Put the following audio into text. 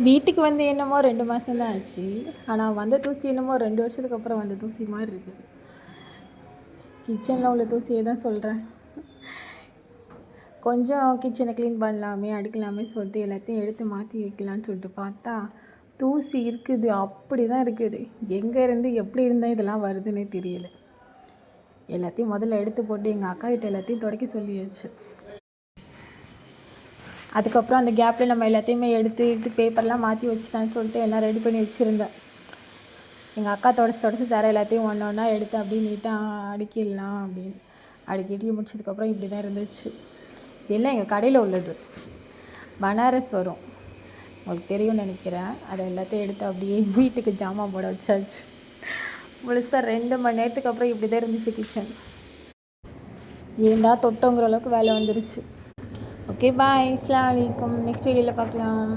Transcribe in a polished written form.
வீட்டுக்கு வந்து என்னமோ 2 மாதம் தான் ஆச்சு. ஆனால் வந்த தூசி என்னமோ 2 வருஷத்துக்கு அப்புறம் வந்த தூசி மாதிரி இருக்குது. கிச்சனில் உள்ள தூசியை தான் சொல்கிறேன். கொஞ்சம் கிச்சனை க்ளீன் பண்ணலாமே அடுக்கலாமே சொல்லிட்டு எல்லாத்தையும் எடுத்து மாற்றி வைக்கலான்னு சொல்லிட்டு பார்த்தா தூசி இருக்குது, அப்படி தான் இருக்குது. எங்கேருந்து எப்படி இருந்தால் இதெல்லாம் வருதுன்னே தெரியல. எல்லாத்தையும் முதல்ல எடுத்து போட்டு எங்கள் அக்கா கிட்ட எல்லாத்தையும் துடைக்க சொல்லியாச்சு. அதுக்கப்புறம் அந்த கேப்பில் நம்ம எல்லாத்தையுமே எடுத்து பேப்பர்லாம் மாற்றி வச்சுட்டான்னு சொல்லிட்டு எல்லாம் ரெடி பண்ணி வச்சுருந்தேன். எங்கள் அக்கா தொடச்சி தர எல்லாத்தையும் ஒன்று ஒன்றா எடுத்து அப்படியே நீட்டாக அடுக்கிடலாம் அப்படின்னு அடுக்கிட்டு முடிச்சதுக்கப்புறம் இப்படி தான் இருந்துச்சு. இதெல்லாம் எங்கள் கடையில் உள்ளது. பனாரஸ் வரும், உங்களுக்கு தெரியும்னு நினைக்கிறேன். அதை எல்லாத்தையும் எடுத்து அப்படியே வீட்டுக்கு ஜாமான் போட வச்சாச்சு. முழுசாக 2 மணி நேரத்துக்கு அப்புறம் இப்படி தான் இருந்துச்சு கிச்சன். ஏண்டா தொட்டோங்கிற அளவுக்கு வேலை வந்துருச்சு. ஓகே பாய், அஸ்ஸலாமு அலைக்கும். நெக்ஸ்ட் வீடியோவில் பார்க்கலாம்.